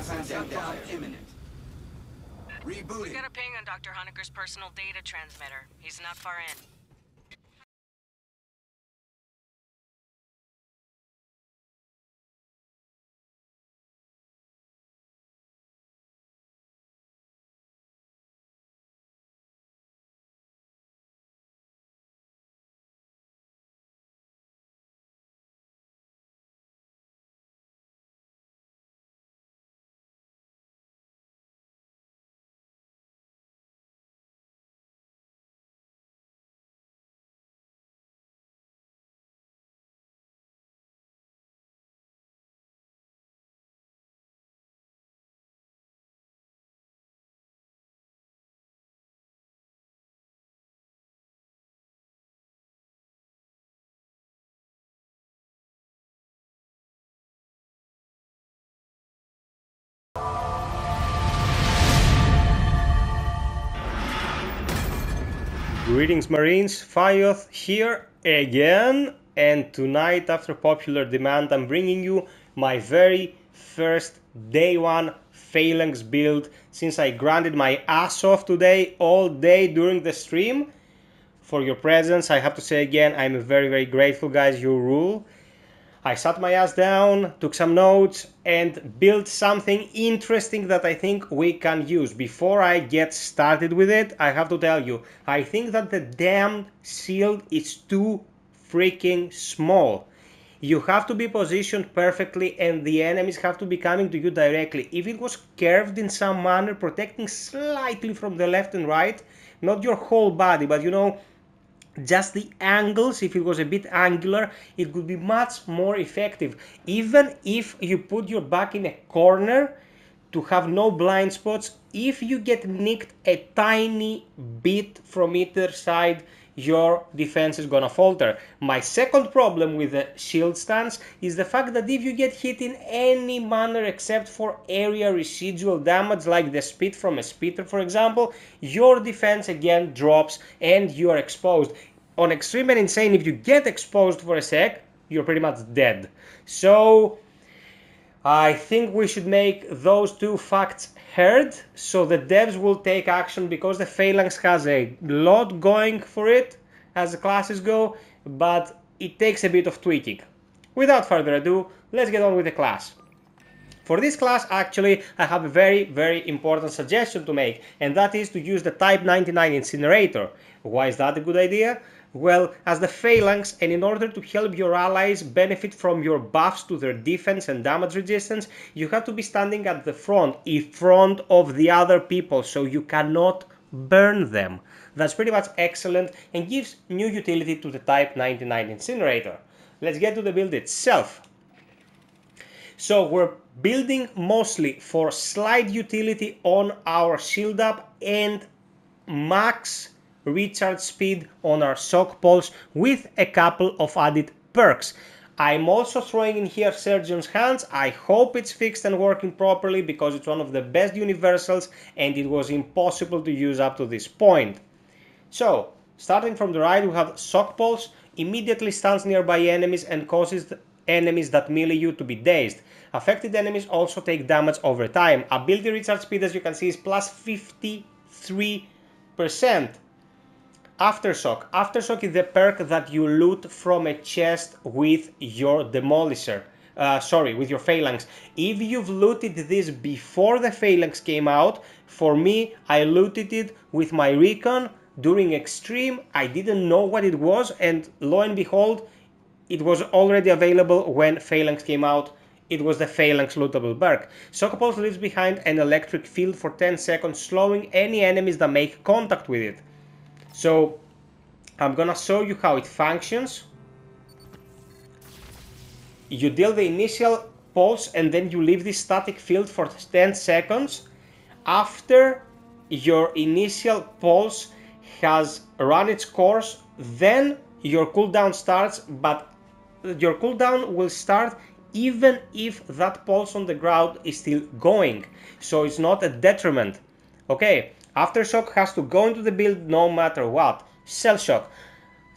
Shutdown imminent. Rebooting. We got a ping on Dr. Honecker's personal data transmitter. He's not far in. Greetings Marines, FiOth here again, and tonight after popular demand I'm bringing you my very first day one Phalanx build, since I grinded my ass off today all day during the stream. For your presence, I have to say again, I'm very grateful guys, you rule. I sat my ass down, took some notes, and built something interesting that I think we can use. Before I get started with it, I have to tell you, I think that the damn shield is too freaking small. You have to be positioned perfectly and the enemies have to be coming to you directly. If it was curved in some manner, protecting slightly from the left and right, not your whole body, but you know, just the angles, if it was a bit angular, it would be much more effective. Even if you put your back in a corner to have no blind spots, if you get nicked a tiny bit from either side, your defense is gonna falter. My second problem with the shield stance is the fact that if you get hit in any manner except for area residual damage, like the spit from a spitter for example, your defense again drops and you are exposed. On extreme and insane, if you get exposed for a sec, you're pretty much dead. So I think we should make those two facts heard, so the devs will take action, because the Phalanx has a lot going for it as the classes go, but it takes a bit of tweaking. Without further ado, let's get on with the class. For this class, actually, I have a very important suggestion to make, and that is to use the Type 99 Incinerator. Why is that a good idea? Well, as the Phalanx, and in order to help your allies benefit from your buffs to their defense and damage resistance, you have to be standing at the front, in front of the other people, so you cannot burn them. That's pretty much excellent and gives new utility to the Type 99 Incinerator. Let's get to the build itself. So we're building mostly for slide utility on our shield up and max recharge speed on our shock pulse with a couple of added perks. I'm also throwing in here Surgeon's Hands. I hope it's fixed and working properly, because it's one of the best universals and it was impossible to use up to this point. So starting from the right, we have Shock Pulse. Immediately stuns nearby enemies and causes enemies that melee you to be dazed. Affected enemies also take damage over time. Ability recharge speed, as you can see, is plus 53%. Aftershock. Aftershock is the perk that you loot from a chest with your Demolisher. With your Phalanx. If you've looted this before the Phalanx came out, for me, I looted it with my Recon during Extreme. I didn't know what it was, and lo and behold, it was already available when Phalanx came out. It was the Phalanx lootable perk. Shock Pulse leaves behind an electric field for 10 seconds, slowing any enemies that make contact with it. So I'm gonna show you how it functions. You deal the initial pulse and then you leave this static field for 10 seconds. After your initial pulse has run its course, then your cooldown starts, but your cooldown will start even if that pulse on the ground is still going, so it's not a detriment. Okay, Aftershock has to go into the build no matter what. Shell Shock.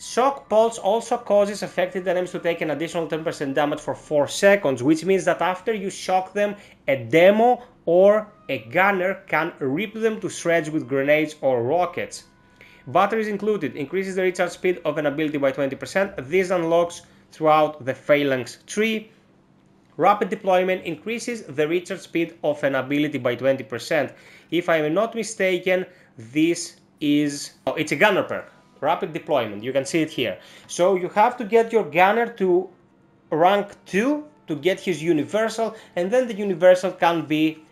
Shock Pulse also causes affected enemies to take an additional 10% damage for 4 seconds, which means that after you shock them, a demo or a gunner can rip them to shreds with grenades or rockets. Batteries included, increases the recharge speed of an ability by 20%. This unlocks throughout the Phalanx tree. Rapid deployment increases the recharge speed of an ability by 20%. If I am not mistaken, this is... oh, it's a gunner perk. Rapid deployment, you can see it here. So you have to get your gunner to rank 2 to get his universal, and then the universal can be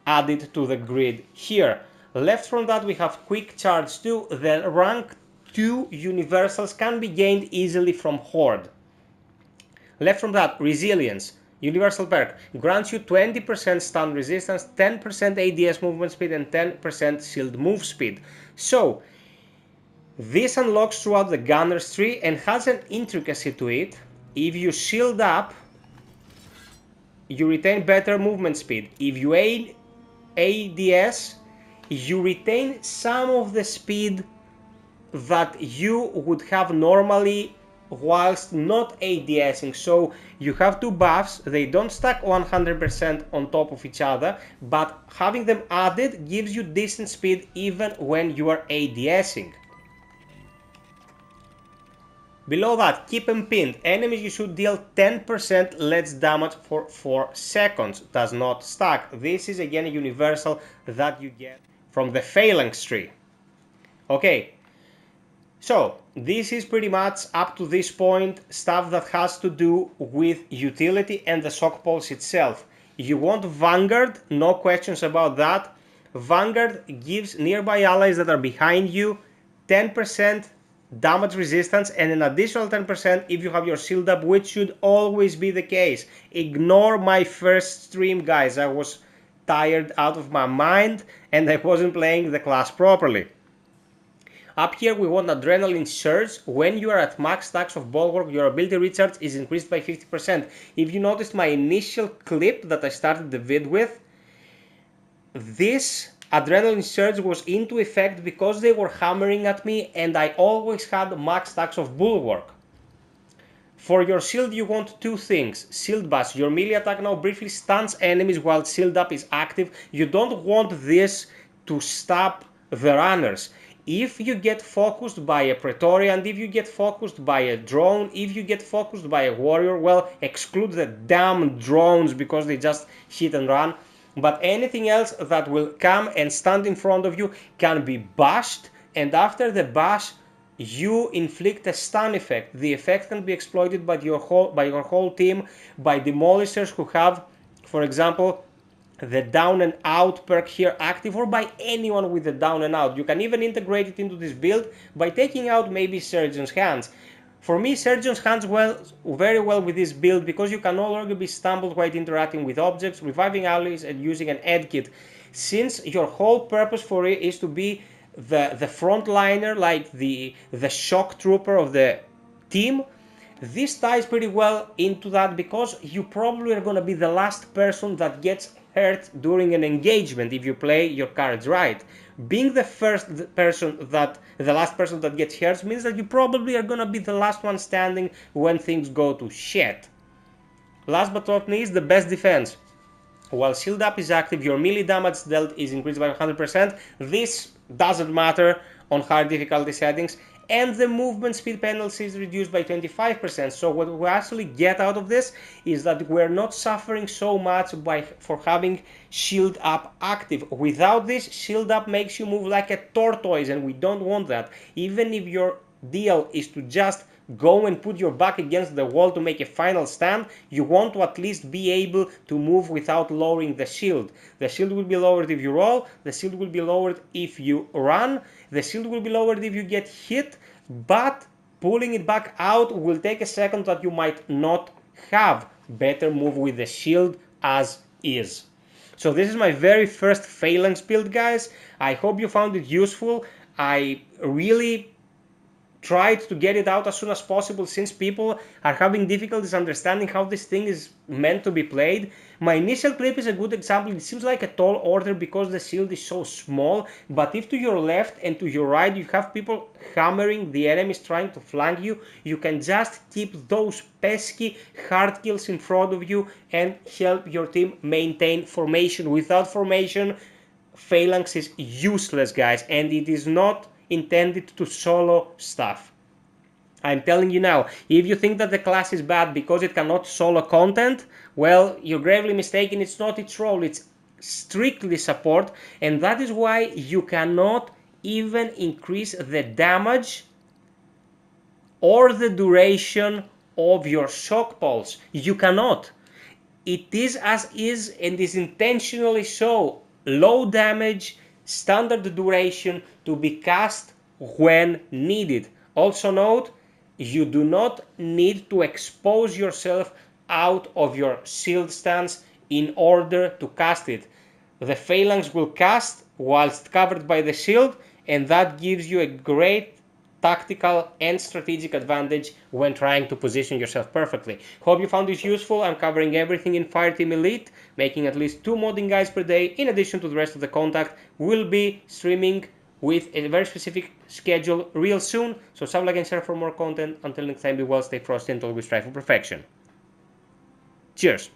added to the grid here. Left from that we have quick charge 2. The rank 2 universals can be gained easily from Horde. Left from that, resilience, universal perk, grants you 20% stun resistance, 10% ADS movement speed and 10% shield move speed. So this unlocks throughout the gunner's tree and has an intricacy to it. If you shield up, you retain better movement speed. If you aid ADS, you retain some of the speed that you would have normally whilst not ADSing. So you have two buffs, they don't stack 100% on top of each other, but having them added gives you decent speed even when you are ADSing. Below that, keep them pinned. Enemies you should deal 10% less damage for 4 seconds. Does not stack. This is again a universal that you get from the Phalanx tree. Okay, so this is pretty much up to this point stuff that has to do with utility and the shock pulse itself. You want Vanguard, no questions about that. Vanguard gives nearby allies that are behind you 10% damage resistance and an additional 10% if you have your shield up, which should always be the case. Ignore my first stream, guys. I was tired out of my mind and I wasn't playing the class properly. Up here we want Adrenaline Surge. When you are at max stacks of Bulwark, your ability recharge is increased by 50%. If you noticed my initial clip that I started the vid with, this Adrenaline Surge was into effect because they were hammering at me and I always had max stacks of Bulwark. For your shield you want two things. Shield Bash, your melee attack now briefly stuns enemies while shield up is active. You don't want this to stop the runners. If you get focused by a Praetorian, if you get focused by a drone, if you get focused by a warrior, well, exclude the damn drones because they just hit and run. But anything else that will come and stand in front of you can be bashed, and after the bash you inflict a stun effect. The effect can be exploited by your whole team, by demolishers who have, for example, the down and out perk here active, or by anyone with the down and out. You can even integrate it into this build by taking out maybe Surgeon's Hands. For me, Surgeon's Hands very well with this build because you can no longer be stumbled while interacting with objects, reviving allies and using an ed kit. Since your whole purpose for it is to be the frontliner, like the shock trooper of the team, this ties pretty well into that because you probably are going to be the last person that gets hurt during an engagement if you play your cards right. Being the last person that gets hurt means that you probably are going to be the last one standing when things go to shit. Last but not least, the best defense. While shield up is active, your melee damage dealt is increased by 100%. This doesn't matter on hard difficulty settings, and the movement speed penalty is reduced by 25%. So what we actually get out of this is that we're not suffering so much for having shield up active. Without this, shield up makes you move like a tortoise, and we don't want that. Even if your deal is to just go and put your back against the wall to make a final stand, you want to at least be able to move without lowering the shield. The shield will be lowered if you roll, the shield will be lowered if you run, the shield will be lowered if you get hit, but pulling it back out will take a second that you might not have. Better move with the shield as is. So this is my very first Phalanx build, guys. I hope you found it useful. I really tried to get it out as soon as possible since people are having difficulties understanding how this thing is meant to be played. My initial clip is a good example. It seems like a tall order because the shield is so small, but if to your left and to your right you have people hammering the enemies trying to flank you, you can just keep those pesky hard kills in front of you and help your team maintain formation. Without formation, Phalanx is useless, guys, and it is not intended to solo stuff. I'm telling you now, if you think that the class is bad because it cannot solo content, well, you're gravely mistaken. It's not its role, it's strictly support, and that is why you cannot even increase the damage or the duration of your shock pulse. You cannot. It is as is and is intentionally so. Low damage, standard duration to be cast when needed. Also note, you do not need to expose yourself out of your shield stance in order to cast it. The Phalanx will cast whilst covered by the shield, and that gives you a great tactical and strategic advantage when trying to position yourself perfectly. Hope you found this useful. I'm covering everything in Fireteam Elite, making at least 2 modding guides per day. In addition to the rest of the content, we'll be streaming with a very specific schedule real soon. So sub, like, and share for more content. Until next time, be well, stay frosty, and always strive for perfection. Cheers!